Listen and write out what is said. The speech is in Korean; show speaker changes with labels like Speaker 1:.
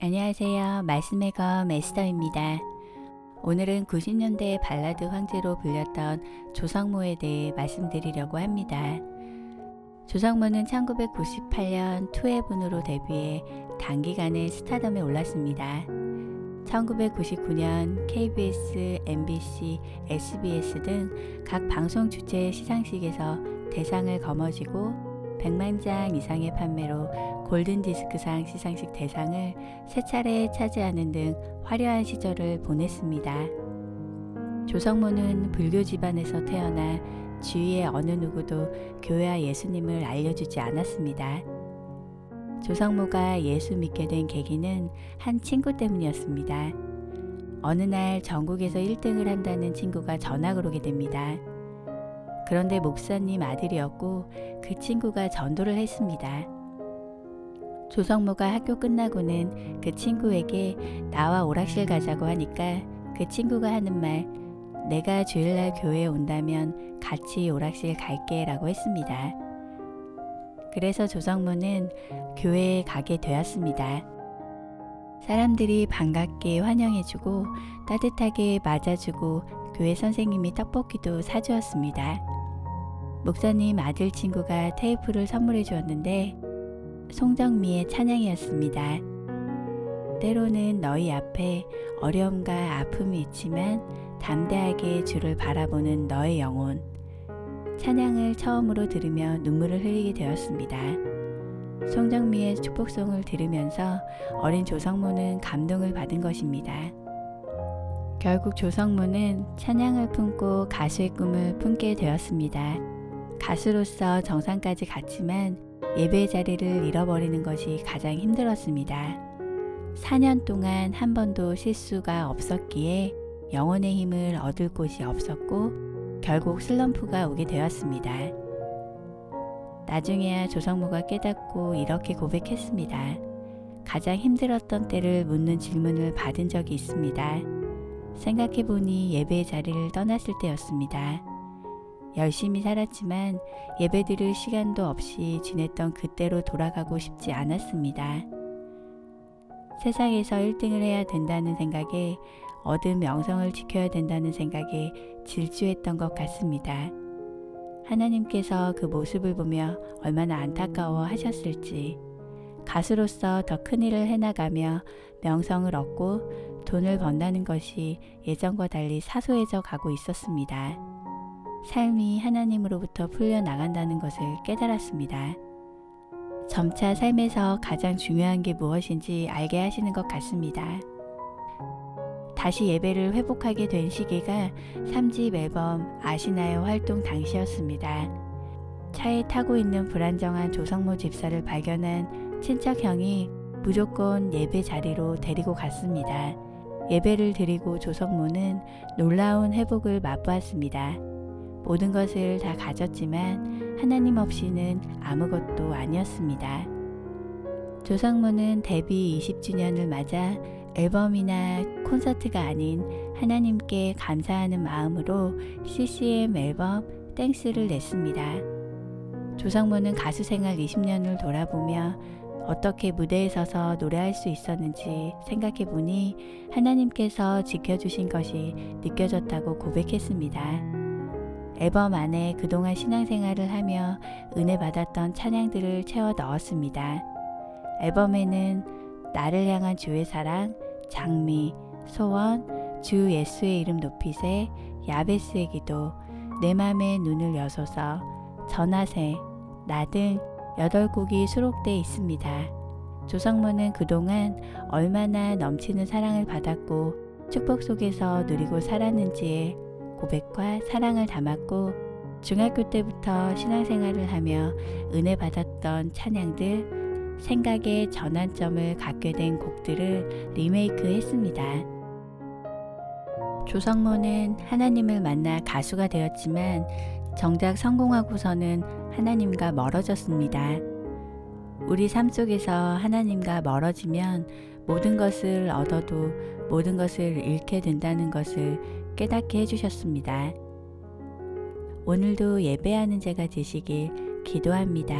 Speaker 1: 안녕하세요. 말씀의 검 에스더입니다. 오늘은 90년대 발라드 황제로 불렸던 조성모에 대해 말씀드리려고 합니다. 조성모는 1998년 투해분으로 데뷔해 단기간에 스타덤에 올랐습니다. 1999년 KBS, MBC, SBS 등 각 방송 주최 시상식에서 대상을 거머쥐고 100만 장 이상의 판매로 골든디스크상 시상식 대상을 3차례 차지하는 등 화려한 시절을 보냈습니다. 조성모는 불교 집안에서 태어나 주위의 어느 누구도 교회와 예수님을 알려주지 않았습니다. 조성모가 예수 믿게 된 계기는 한 친구 때문이었습니다. 어느 날 전국에서 1등을 한다는 친구가 전학을 오게 됩니다. 그런데 목사님 아들이었고 그 친구가 전도를 했습니다. 조성모가 학교 끝나고는 그 친구에게 나와 오락실 가자고 하니까 그 친구가 하는 말, 내가 주일날 교회에 온다면 같이 오락실 갈게 라고 했습니다. 그래서 조성모는 교회에 가게 되었습니다. 사람들이 반갑게 환영해주고 따뜻하게 맞아주고 교회 선생님이 떡볶이도 사주었습니다. 목사님 아들 친구가 테이프를 선물해 주었는데 송정미의 찬양이었습니다. 때로는 너희 앞에 어려움과 아픔이 있지만 담대하게 주를 바라보는 너의 영혼. 찬양을 처음으로 들으며 눈물을 흘리게 되었습니다. 송정미의 축복송을 들으면서 어린 조성모는 감동을 받은 것입니다. 결국 조성모는 찬양을 품고 가수의 꿈을 품게 되었습니다. 가수로서 정상까지 갔지만 예배 자리를 잃어버리는 것이 가장 힘들었습니다. 4년 동안 한 번도 실수가 없었기에 영혼의 힘을 얻을 곳이 없었고 결국 슬럼프가 오게 되었습니다. 나중에야 조성모가 깨닫고 이렇게 고백했습니다. 가장 힘들었던 때를 묻는 질문을 받은 적이 있습니다. 생각해보니 예배의 자리를 떠났을 때였습니다. 열심히 살았지만 예배 드릴 시간도 없이 지냈던 그때로 돌아가고 싶지 않았습니다. 세상에서 1등을 해야 된다는 생각에 얻은 명성을 지켜야 된다는 생각에 질주했던 것 같습니다. 하나님께서 그 모습을 보며 얼마나 안타까워 하셨을지, 가수로서 더 큰 일을 해나가며 명성을 얻고 돈을 번다는 것이 예전과 달리 사소해져 가고 있었습니다. 삶이 하나님으로부터 풀려나간다는 것을 깨달았습니다. 점차 삶에서 가장 중요한 게 무엇인지 알게 하시는 것 같습니다. 다시 예배를 회복하게 된 시기가 3집 앨범 아시나요 활동 당시였습니다. 차에 타고 있는 불안정한 조성모 집사를 발견한 친척형이 무조건 예배 자리로 데리고 갔습니다. 예배를 드리고 조성모는 놀라운 회복을 맛보았습니다. 모든 것을 다 가졌지만 하나님 없이는 아무것도 아니었습니다. 조성모는 데뷔 20주년을 맞아 앨범이나 콘서트가 아닌 하나님께 감사하는 마음으로 CCM 앨범 땡스를 냈습니다. 조성모는 가수 생활 20년을 돌아보며 어떻게 무대에 서서 노래할 수 있었는지 생각해보니 하나님께서 지켜주신 것이 느껴졌다고 고백했습니다. 앨범 안에 그동안 신앙생활을 하며 은혜 받았던 찬양들을 채워 넣었습니다. 앨범에는 나를 향한 주의 사랑, 장미, 소원, 주 예수의 이름 높이세, 야베스의 기도, 내 맘에 눈을 여소서, 전하세, 나 등 8곡이 수록되어 있습니다. 조성모는 그동안 얼마나 넘치는 사랑을 받았고 축복 속에서 누리고 살았는지에 고백과 사랑을 담았고 중학교 때부터 신앙생활을 하며 은혜 받았던 찬양들, 생각의 전환점을 갖게 된 곡들을 리메이크 했습니다. 조성모는 하나님을 만나 가수가 되었지만 정작 성공하고서는 하나님과 멀어졌습니다. 우리 삶 속에서 하나님과 멀어지면 모든 것을 얻어도 모든 것을 잃게 된다는 것을 깨닫게 해주셨습니다. 오늘도 예배하는 자가 되시길 기도합니다.